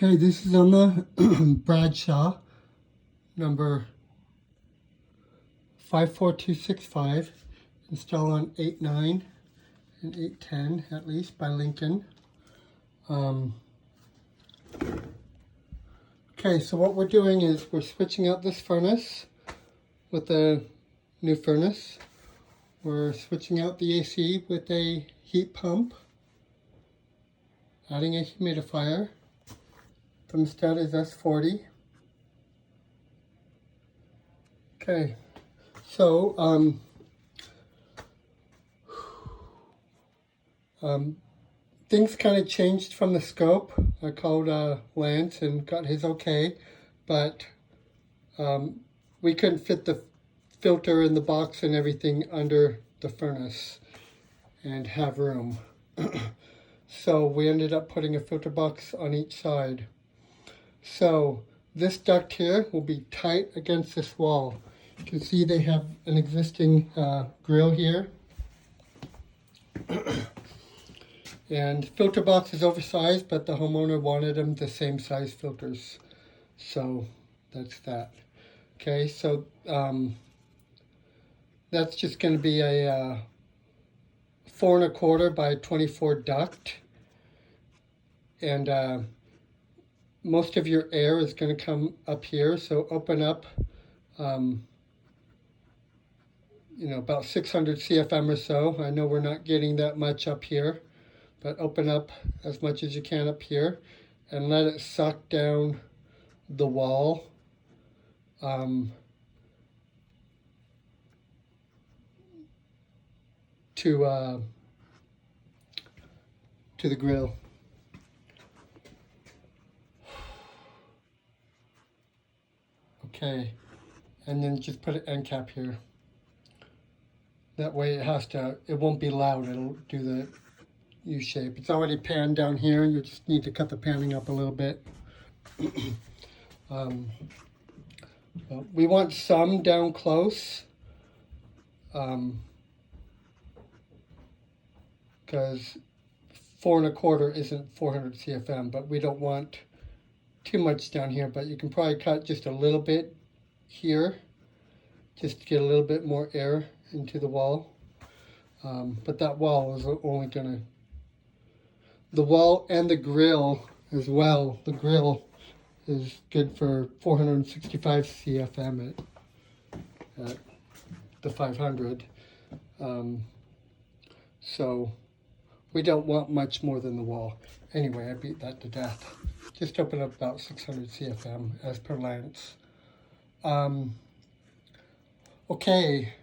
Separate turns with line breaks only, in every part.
Okay, this is on the Bradshaw, number 54265, installed on 8.9 and 8.10 at least by Lincoln. Okay, so what we're doing is we're switching out this furnace with a new furnace. We're switching out the AC with a heat pump, adding a humidifier. Thermostat is S40. Okay, so things kind of changed from the scope. I called Lance and got his okay, but we couldn't fit the filter in the box and everything under the furnace and have room. So we ended up putting a filter box on each side. So this duct here will be tight against this wall. You can see they have an existing grill here. And filter box is oversized, but the homeowner wanted them the same size filters. So that's that. Okay, so that's just going to be a 4 1/4 by 24 duct. And most of your air is going to come up here, so open up about 600 CFM or so. I know we're not getting that much up here, but open up as much as you can up here and let it suck down the wall. To the grill. Okay, and then just put an end cap here. That way it won't be loud, it'll do the U shape. It's already panned down here, you just need to cut the panning up a little bit. We want some down close, because 4 1/4 isn't 400 CFM, but we don't want too much down here, but you can probably cut just a little bit here, just to get a little bit more air into the wall. But that wall is only gonna, the wall and the grill as well, the grill is good for 465 CFM at the 500. So we don't want much more than the wall. Anyway, I beat that to death. Just open up about 600 CFM as per Lance. Okay,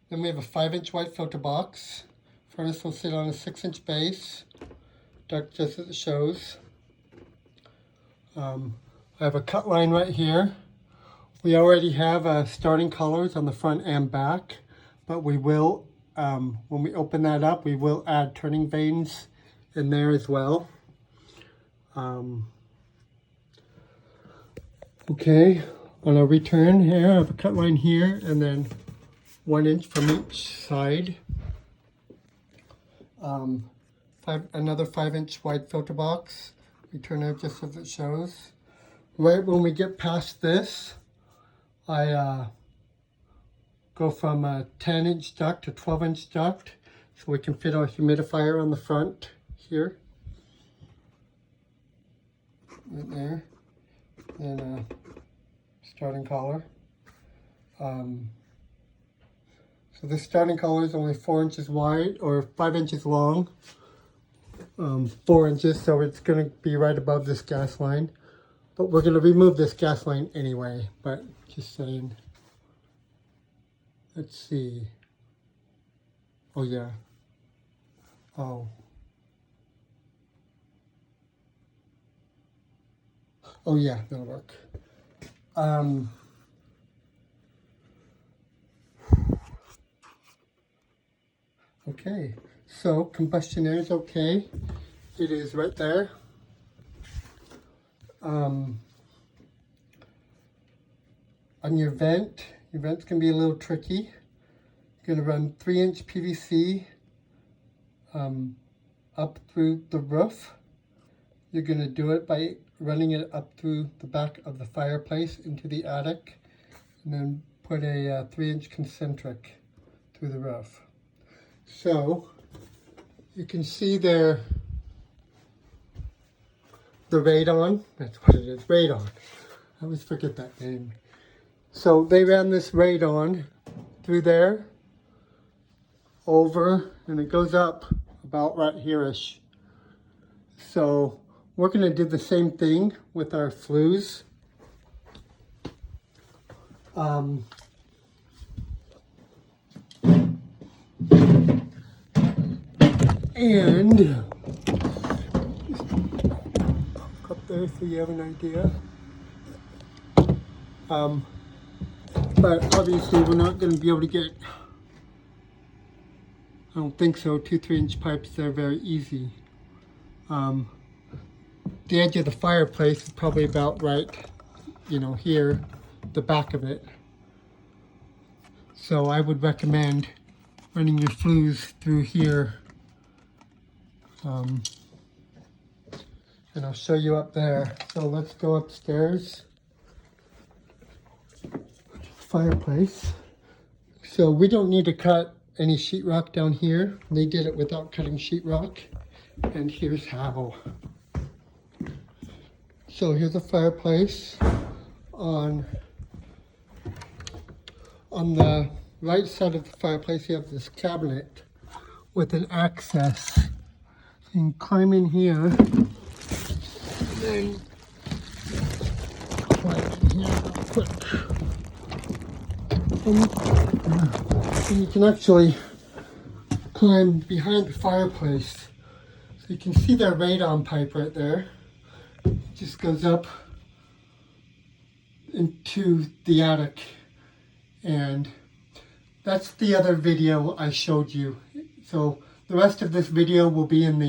then we have a 5-inch wide filter box. Furnace will sit on a 6-inch base. Duct just as it shows. I have a cut line right here. We already have starting colors on the front and back, but we will, when we open that up, we will add turning vanes in there as well. Okay, on a return here, I have a cut line here and then 1 inch from each side. Another 5-inch wide filter box. Return it just as it shows. Right when we get past this, I go from a 10-inch duct to 12-inch duct, so we can fit our humidifier on the front here. Right there. And a starting collar. So this starting collar is only 4 inches wide, or 5 inches long. 4 inches, so it's going to be right above this gas line. But we're going to remove this gas line anyway, but just saying. Let's see. Oh yeah. Oh. Oh yeah, that'll work. Okay, so combustion air is okay. It is right there. On your vent's can be a little tricky. You're going to run 3-inch PVC up through the roof. You're going to do it by running it up through the back of the fireplace into the attic, and then put a 3-inch concentric through the roof. So you can see there the radon. That's what it is, radon. I always forget that name. So they ran this radon through there, over, and it goes up about right here-ish. So we're going to do the same thing with our flues. And up there so you have an idea. But obviously we're not going to be able to get, I don't think so, 2 3-inch pipes. They're very easy. The edge of the fireplace is probably about right, you know, here, the back of it. So I would recommend running your flues through here. And I'll show you up there. So let's go upstairs. Fireplace. So we don't need to cut any sheetrock down here. They did it without cutting sheetrock. And here's how. So here's a fireplace. On the right side of the fireplace, you have this cabinet with an access. You can climb in here, and then climb in here real quick. And you can actually climb behind the fireplace. So you can see that radon pipe right there. It just goes up into the attic. And that's the other video I showed you. So the rest of this video will be on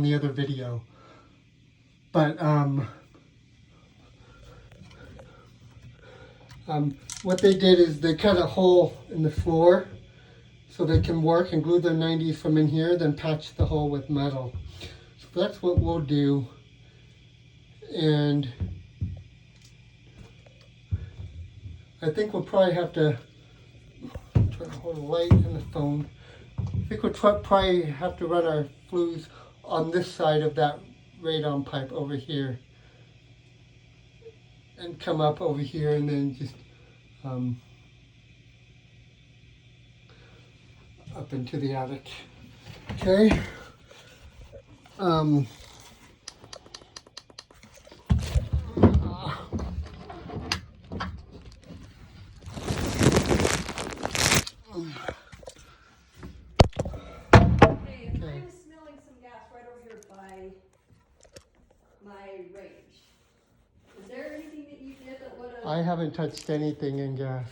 the other video. But what they did is they cut a hole in the floor so they can work and glue their 90s from in here, then patch the hole with metal. So that's what we'll do. And I think we'll probably have to try to hold a light in the phone. I think we'll probably have to run our flues on this side of that radon pipe over here, and come up over here, and then just up into the attic. Okay. I haven't touched anything in gas.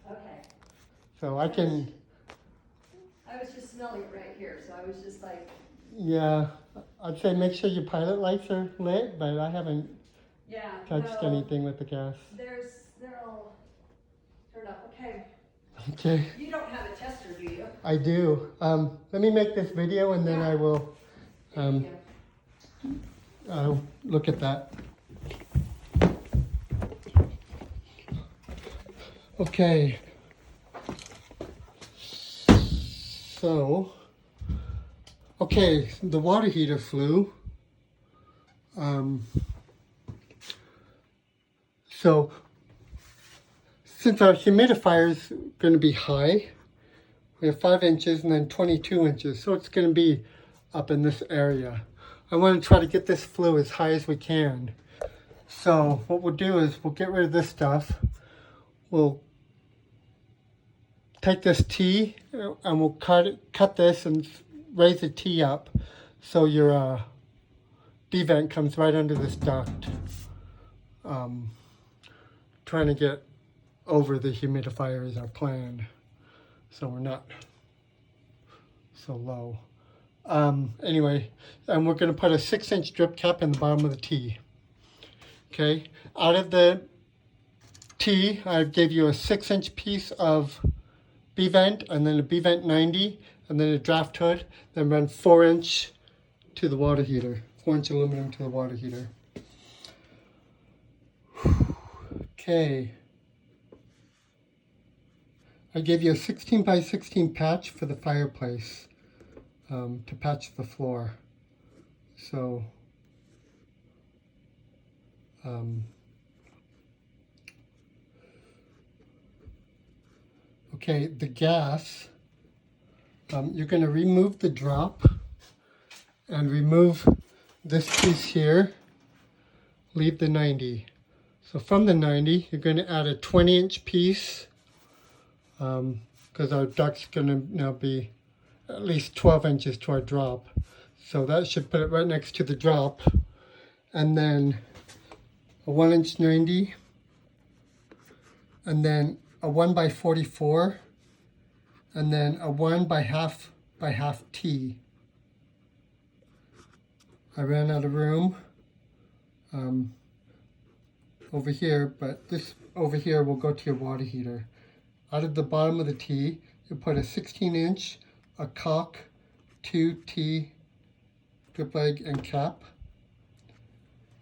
Okay.
So I can...
I was just smelling it right here, so I was just like...
Yeah, I'd say make sure your pilot lights are lit, but I haven't touched anything with the gas.
They're all turned off. Okay.
Okay.
You don't have a tester, do you?
I do. Let me make this video and then I will look at that. Okay, so, the water heater flue. So, since our humidifier is going to be high, we have 5 inches and then 22 inches, so it's going to be up in this area. I want to try to get this flue as high as we can. So, what we'll do is we'll get rid of this stuff. We'll take this T and we'll cut this and raise the T up so your B vent comes right under this duct. Trying to get over the humidifier is our plan, so we're not so low. Anyway, and we're going to put a 6-inch drip cap in the bottom of the T. Okay, out of the T, I gave you a 6-inch piece of B-vent, and then a B-vent 90, and then a draft hood, then run 4-inch to the water heater, 4-inch aluminum to the water heater. Okay. I gave you a 16 by 16 patch for the fireplace to patch the floor. So okay, the gas, you're going to remove the drop and remove this piece here, leave the 90. So from the 90, you're going to add a 20-inch piece because our duct's going to now be at least 12 inches to our drop. So that should put it right next to the drop. And then a 1-inch 90, and then a 1 by 44, and then a 1 by half T. I ran out of room over here, but this over here will go to your water heater. Out of the bottom of the T, you put a 16-inch, a cock, 2 T drip leg and cap,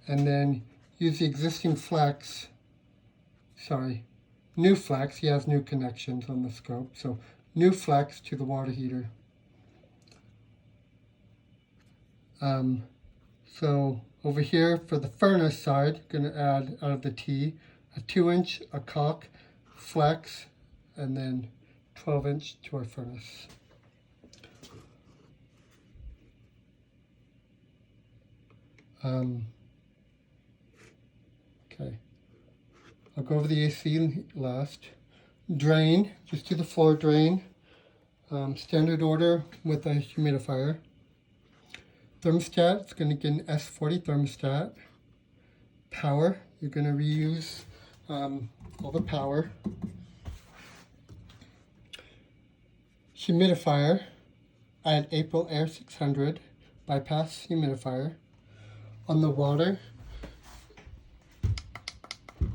and then use the existing flex, new flex. He has new connections on the scope, so new flex to the water heater. So over here for the furnace side, going to add out of the T a 2-inch, a cock, flex, and then 12-inch to our furnace. Okay, I'll go over the AC last. Drain, just do the floor drain. Standard order with a humidifier. Thermostat, it's going to get an S40 thermostat. Power, you're going to reuse all the power. Humidifier, I had April Air 600 bypass humidifier. On the water,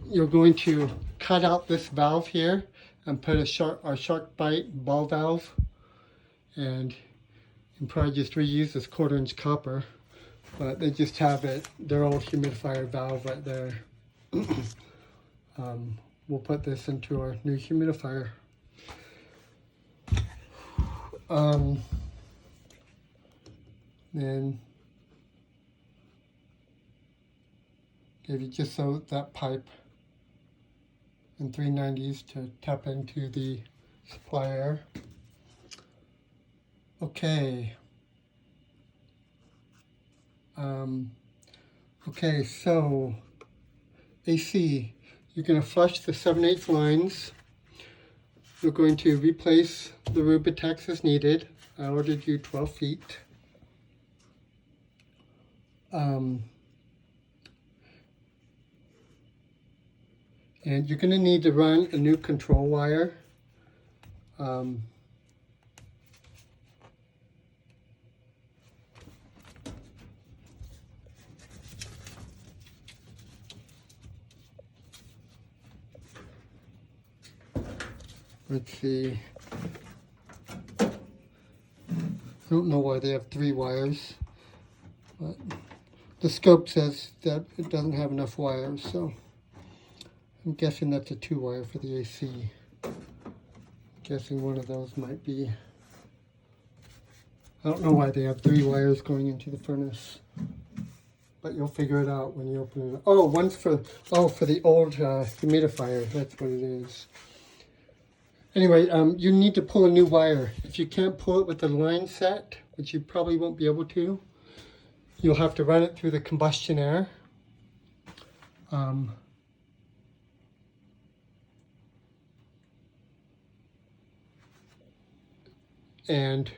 you're going to cut out this valve here and put our shark bite ball valve, and you can probably just reuse this 1/4-inch copper, but they just have their old humidifier valve right there. We'll put this into our new humidifier. Then gave you just so that pipe and 390s to tap into the supply air. Okay. Okay, so AC, you're going to flush the 7/8 lines. You're going to replace the Rubitex as needed. I ordered you 12 feet. And you're going to need to run a new control wire. Let's see. I don't know why they have 3 wires, but the scope says that it doesn't have enough wires, so I'm guessing that's a 2-wire for the AC. I'm guessing one of those might be. I don't know why they have 3 wires going into the furnace, but you'll figure it out when you open it. Oh, one's for the old humidifier. That's what it is. Anyway, you need to pull a new wire. If you can't pull it with the line set, which you probably won't be able to, you'll have to run it through the combustion air. And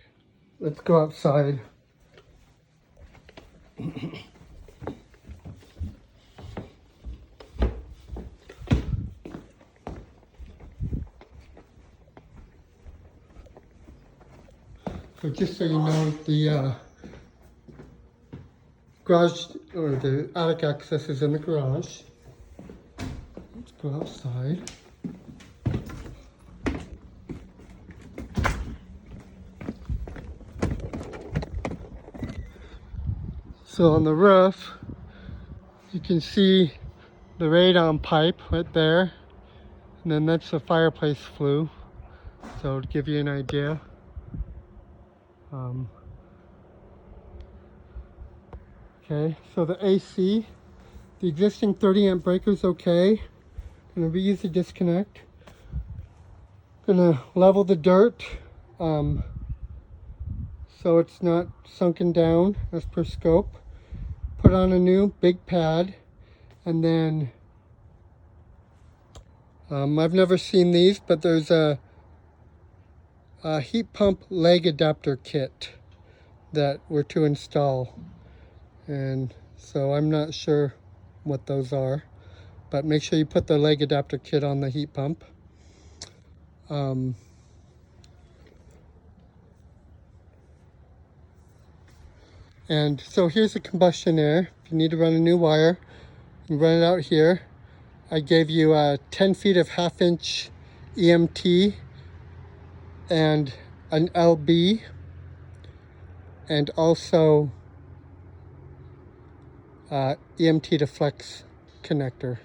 let's go outside. So just so you know, the garage or the attic access is in the garage. Let's go outside. So on the roof, you can see the radon pipe right there, and then that's the fireplace flue. So to give you an idea. Okay, so the AC, the existing 30 amp breaker's okay. Gonna reuse the disconnect. Gonna level the dirt so it's not sunken down as per scope. Put on a new big pad, and then I've never seen these, but there's a heat pump leg adapter kit that we're to install, and so I'm not sure what those are, but make sure you put the leg adapter kit on the heat pump. And so here's the combustion air. If you need to run a new wire, you run it out here. I gave you 10 feet of 1/2 inch EMT and an LB, and also EMT to flex connector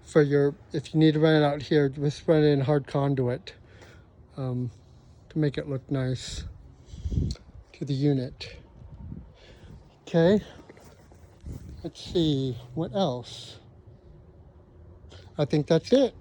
for your, if you need to run it out here, just run it in hard conduit to make it look nice to the unit. Okay, let's see, what else? I think that's it.